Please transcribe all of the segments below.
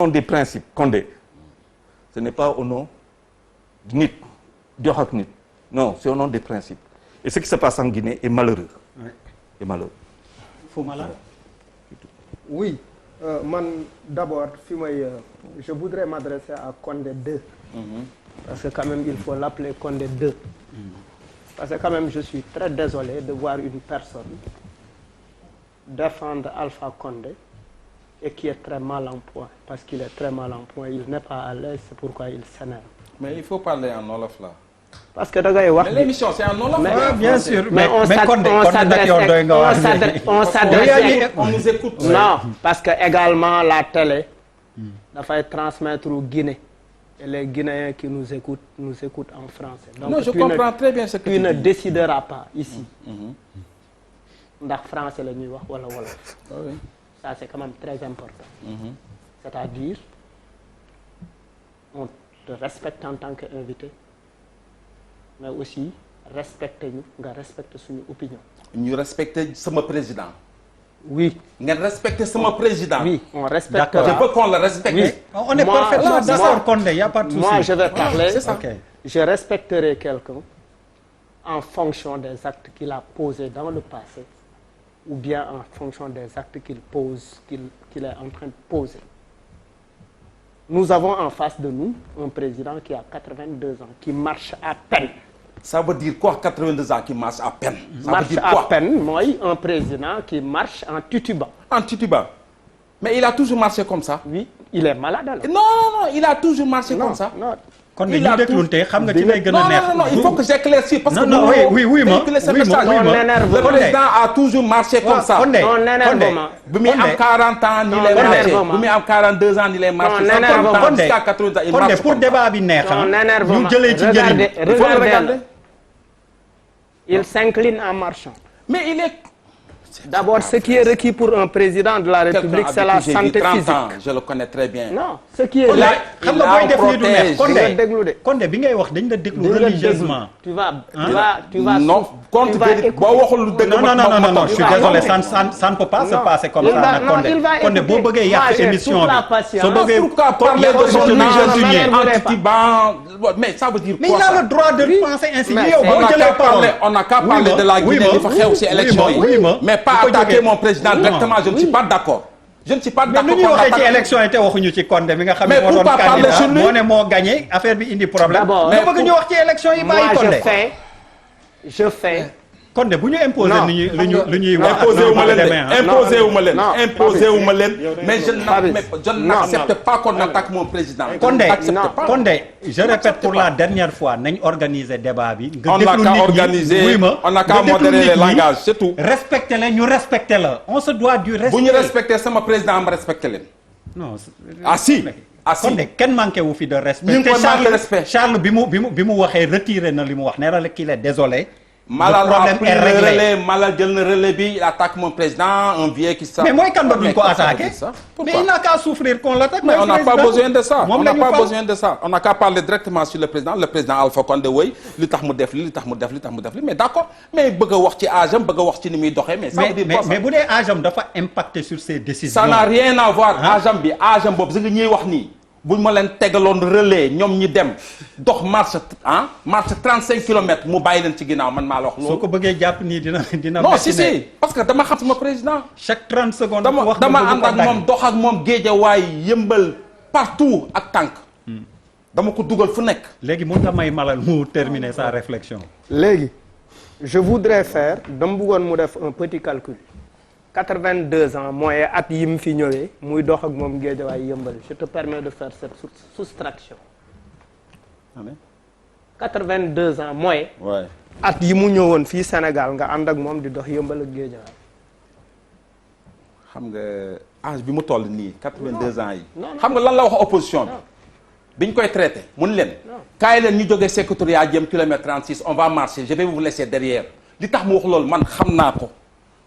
des principes Condé ce n'est pas au nom de nit jox ak nit non c'est au nom des principes et ce qui se passe en Guinée est malheureux. Oui. est malheureux. Fumala. Oui man d'abord je voudrais m'adresser à Condé 2. Parce que quand même il faut l'appeler Condé 2. Parce que quand même je suis très désolé de voir une personne défendre Alpha Condé et qui est très mal en point. Parce qu'il est très mal en point, il n'est pas à l'aise, c'est pourquoi il s'énerve. Mais il faut parler en wolof là. Parce que da ngay wax. Mais l'émission c'est en wolof. Bien sûr. Mais on nous écoute. Non, parce que également la télé dafay transmettre au Guinée. Et les Guinéens qui nous écoutent en français. Donc, non, je comprends très bien ce que tu dis. Tu ne décideras pas ici. Ndax français la ñuy wax wala wolof. Oui. Ça c'est quand même très important. C'est-à-dire on te respecte en tant qu'invité mais aussi respecte ñu nga respecte suñu opinion. ñu respecter sama président. Oui. nga respecter sama président. Oui, on respecte. Je veux qu'on le respecte. Oui. On est parfaitement d'accord, Condé, il n'y a pas de souci. Moi, je vais parler. C'est ça. Okay. Je respecterai quelqu'un en fonction des actes qu'il a posés dans le passé ou bien en fonction des actes qu'il est en train de poser. Nous avons en face de nous un président qui a 82 ans, qui marche à peine. Ça veut dire quoi 82 ans qui marche à peine? Ça Marche veut dire quoi? à peine, moi, un président qui marche en titubant. En titubant. Mais il a toujours marché comme ça. Oui, il est malade alors. Non, il a toujours marché comme ça. Non. Condé ñu déglu tey xam nga ci lay gën a neex. Non, il faut que j'éclaircisse parce que non, oui, le président a toujours marché comme ça. Ton énervement. bi muy am 40 ans ni lay marché. bi muy am 42 ans ni lay marché. Jusqu'à 80 ans il marche. Condé pour débat bi neex ñu jëlee ci njëriñ. Il faut le regarder. Il s'incline en marchant. Mais il est D'abord, ce qui est requis pour un président de la République, c'est la santé physique. Je le connais très bien. Non, ce qui est xam nga booy def lii du neex Condé. Condé bi ngay wax dañ la déglu religieusement. Tu vas non compte boo waxul lu dëgg. Non, je suis désolé, ça ne peut pas se passer comme ça nag Condé. Condé boo bëggee yàq émission bi. Soo bëggee pourquoi parler de son anti-Tiban? Mais ça veut dire quoi? Mais il a le droit de penser ainsi. Yow boo jëlee parole. On n'a qu'à parler de la Guinée li fa xew ci élection yi. Mais pas attaquer mon président directement, je ne suis pas d'accord. Je ne suis pas d'accord. Mais nu ñuy waxee ci élection yi te waxuñu ci Condé mi nga xam ne moo doon candidat moo ne moo gagné affaire bi indi problème. mais bëgg ñu wax ci élection yi bàyyi Condé. Je fais. Condé bu ñu imposer lu ñuy wax. imposé wu ma leen mais je n'accepte pas qu'on attaque mon président. Condé je répète pour la dernière fois nañ organiser débat bi. On n'a qu'à organiser, on n'a qu'à modérer les langages, c'est tout. Respecter la ñu respecter la on se doit du respect. bu ñu respecter sama président ma respecter leen. non. si. Condé kenn manqué wu fi de respect. ñu ngi koy manqué respect. Charles bi mu waxee retiré na li mu wax nee na qu'il est désolé. Malal a pris le relais, Malal jël na relais bi, il attaque mon président, un vieux qui ça. Mais mooy kan ba duñ ko attaqué. Mais il n'a qu'à souffrir qu'on l'attaque. Mais on n'a pas besoin de ça. On n'a pas besoin de ça. On n'a qu'à parler directement sur le président Alpha Condé woy li tax mu def li mais d'accord. Mais bëgg a wax ci âge am bëgg a wax ci ni muy doxee mais ça veut dire quoi ça? Mais bu dee âge am dafa impacter sur ses décisions. Ça n'a rien à voir âge am boobu nga ñuy wax nii. buñ ma leen tegaloon relais ñoom ñi dem dox marche 35 kilomètres mu bàyyi leen ci ginnaaw man maa la wax loolu. soo ko bëggee jàpp nii dina. non si parce que dama xam sama président. chaque 30 secondes. dama ànd ak moom dox ak moom Géejawaay Yëmbal partout ak tànk. dama ko dugal fu nekk. léegi mun nga may Malal mu terminer sa réflexion. léegi je voudrais faire dama bëggoon mu def un petit calcul. 82 ans mooy at yi mu fi ñëwee muy dox ak moom Géejawaay Yëmbal je te permets de faire cette soustraction. 82 ans mooy. at yi mu ñëwoon fii Sénégal nga ànd ak moom di dox Yëmbal ak Géejawaay. xam nga âge bi mu toll nii 82 ans yi. xam nga lan la wax opposition bi. biñ koy traité mun leen. kaay leen ñu jógee secrétariat jëm kilomètre 36 on va marcher je vais vous laisser derrière li tax mu wax loolu man xam naa ko.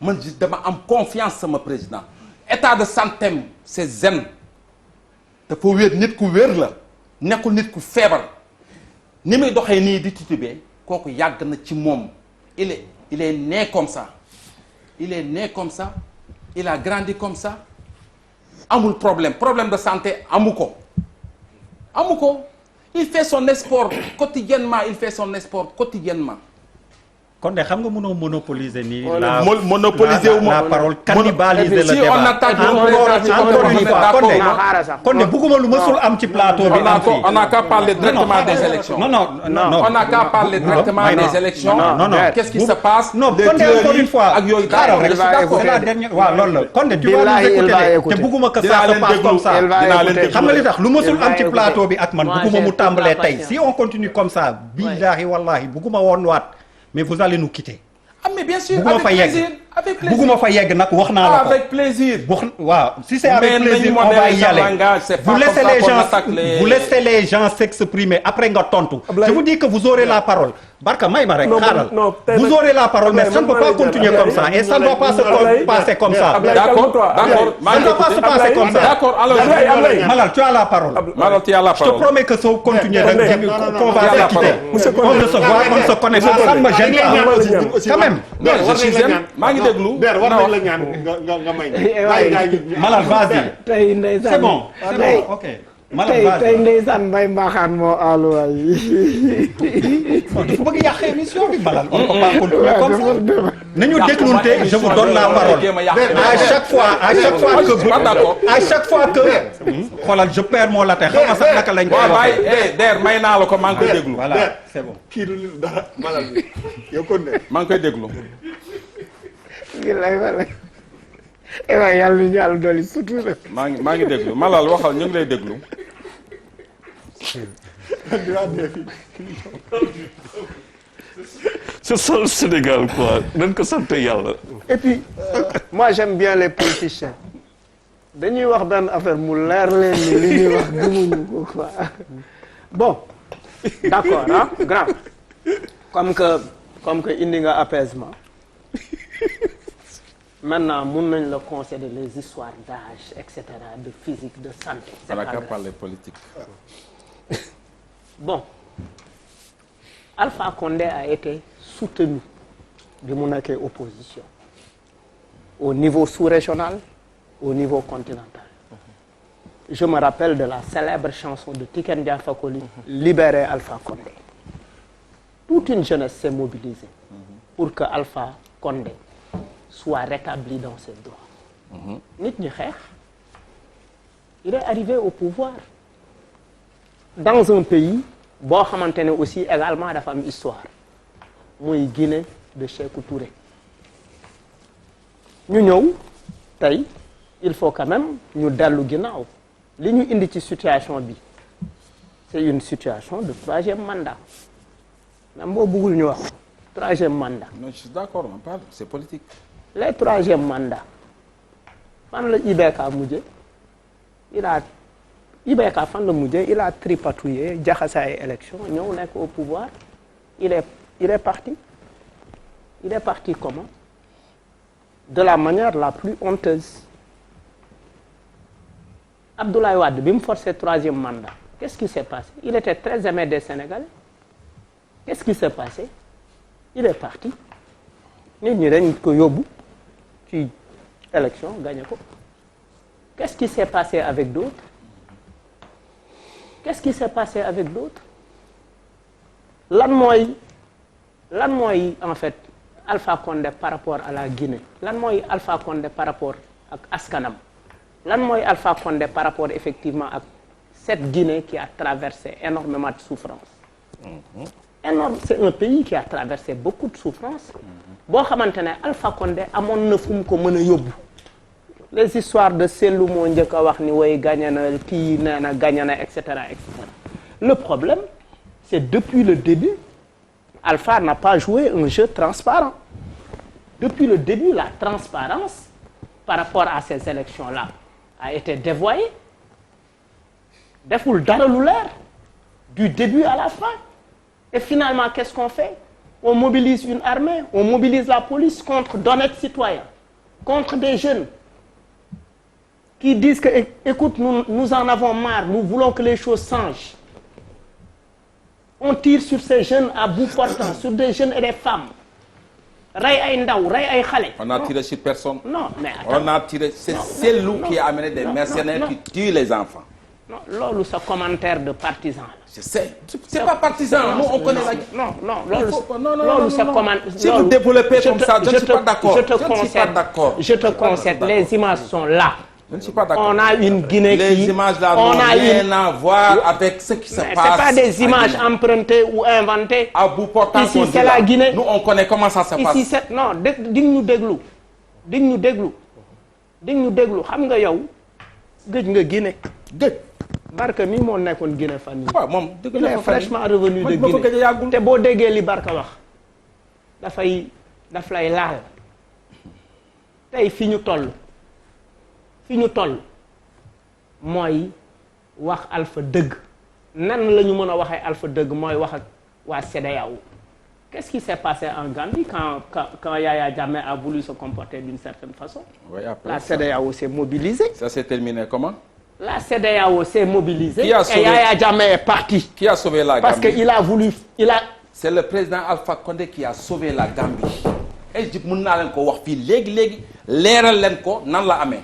man dama am confiance sama président état de santé c'est zen dafa wér nit ku wér la nekkul nit ku feebar ni muy doxee nii di titubee kooku yàgg na ci moom il est né comme ça il a grandi comme ça amul problème de santé amu ko il fait son sport quotidiennement kon de xam nga mënoo monopoliser nii. la parole cannibaliser le débat. si on attaque kon de bëgguma lu mësul am ci plateau bi. on n'a qu'à parler directement des élections. non. on n'a qu'à parler directement des élections. non. qu'est-ce qui se passe. non kon de encore une fois. ak yooyu c'est la dernière waaw loolu la kon de tu vas nous écouter te bëgguma que ça se passe comme ça. xam nga li tax lu mësul am ci plateau bi ak man bëgguma mu tàmbalee tey si on continue comme ça. billahi wallahi bëgguma woon waat. mais vous allez nous quitter. ah mais bien sûr avec plaisir bugguma fa yegg nag wax naa la ko. avec plaisir. waaw si c'est avec plaisir on va y aller. vous laissez les gens s'exprimer après nga tontu. je vous dis que vous aurez la parole. Barka may ma rek xaaral vous aurez la parole mais ça ne peut pas continuer comme ça et ça ne doit pas se passer comme ça. d'accord ça ne doit pas se passer comme ça. d'accord alors Malal tu as la parole. Malal tu as la parole. je te promets que soo continuer qu'on va se quitter. on ne se voit on ne se connaît pas ça ne me gêne pas quand même. maa ngi déglu. Der war nañ la ñaan nga may. Malal vas-y. tey ndeysaan c'est bon ok. Malal vas-y tey ndeysaan Mbaye Mbaxaan moo aaluwaay. dafa bëgg yàq émission bi Malal. on ne peut pas continuer comme ça. nañu déglunte je vous donne la parole. à chaque fois que. xoolal je perds mon latin xam nga sax naka lañ koy waxee. Der may naa la ko maa ngi koy déglu. voilà c'est bon. kii du dara Malal bi yow kon ne. maa ngi koy déglu. yàlla ñu yàlla dolli surtout nag. maa ngi déglu Malal waxal ñu ngi lay déglu. c'est ça le Sénégal quoi nañ ko sant yàlla. et puis moi j'aime bien les politiciens dañuy wax benn affaire mu leer leen ni li ñuy wax gëmuñu ko quoi bon d'accord ah grand comme que indi nga apaisement. Maintenant mun nañ la concéder les histoires d'âge et cetera de physique de santé. c'est pas grave. Parler politique. Bon Alpha Condé a été soutenu bi mu nekkee opposition au niveau sous-régional au niveau continental. Je me rappelle de la célèbre chanson de Tiken Jah Fakoly Libérer Alpha Condé. Toute une jeunesse s'est mobilisée pour que Alpha Condé soit rétabli dans ses droits. nit ñi xeex il est arrivé au pouvoir dans un pays boo xamante ne aussi également dafa am histoire muy Guinée de Sékou Touré ñu ñëw tey il faut quand même ñu dellu ginnaaw li ñu indi ci situation bi c'est une situation de troisième mandat même boo bëggul ñu wax troisième mandat. non je suis d'accord on parle c'est politique. les troisième mandat fan la IBK mujje IBK fan la mujje il a tripatouillé jaxase ay élection ñëw nekk au pouvoir il est parti comment de la manière la plus honteuse. Abdoulaye Wade bi mu forcé troisième mandat qu'est-ce qui s'est passé il était très aimé des Sénégalais qu'est-ce qui s'est passé il est parti nit ñi dañ ko yóbbu ci élection gagné ko qu'est-ce qui s'est passé avec d'autres lan mooy en fait Alpha Condé par rapport à la Guinée lan mooy Alpha Condé par rapport ak askanam lan mooy Alpha Condé par rapport effectivement ak cette Guinée qui a traversé énormément de souffrance c'est un pays qui a traversé beaucoup de souffrance boo xamante ne Alpha Condé amoon na fu mu ko mën a yóbbu les histoires de Cellou moo njëkk a wax ni way gagné na kii nee na gagné na et cetera. Le problème c'est depuis le début Alpha n'a pas joué un jeu transparent depuis le début la transparence par rapport à ces élections-là a été dévoyée deful dara lu leer du début à la fin. Et finalement, qu'est-ce qu'on fait? On mobilise une armée, on mobilise la police contre d'honnêtes citoyens, contre des jeunes qui disent que, écoute, nous en avons marre, nous voulons que les choses changent. On tire sur ces jeunes à bout portant, sur des jeunes et des femmes. rey ay ndaw rey ay xale. On a tiré sur personne. Non, mais attends. On a tiré, c'est Cellou qui a amené des mercenaires qui tuent les enfants. Non, loolu sa commentaire de partisan la. Je sais. C'est pas partisan, nous on connaît la... loolu sa commentaire. Si vous développez comme ça, je ne suis pas d'accord. Je te concède, les images sont là. Je ne suis pas d'accord. On a une Guinée les qui... images là n'ont rien à voir avec ce qui se passe. C'est pas des images empruntées ou inventées. À bout portant, ici c'est la Guinée. Nous on connaît comment ça se passe. Ici c'est non di ñu déglu xam nga yow gëj nga Guinée. Gëj. Barka mi moo nekkoon Guinée fan yii. waaw moom dëgg il est fraîchement revenu de Guinée. te boo déggee li Barka wax daf lay laal tey fi ñu toll mooy wax Alpha dëgg nan la ñu mën a waxee Alpha dëgg mooy wax ak waa CEDEAO. Qu'est-ce qui s'est passé en Gambie quand Yaya Jammeh a voulu se comporter d'une certaine façon? Oui, la CEDEAO s'est mobilisée. Ça s'est terminé comment? La CEDEAO s'est mobilisée Qui a sauvé... et Yaya Jammeh est parti. Qui a sauvé la Gambie? Parce qu'il a voulu... C'est le président Alpha Condé qui a sauvé la Gambie. Et je dis, mun naa leen ko wax fii léegi leeral leen ko nan la amee.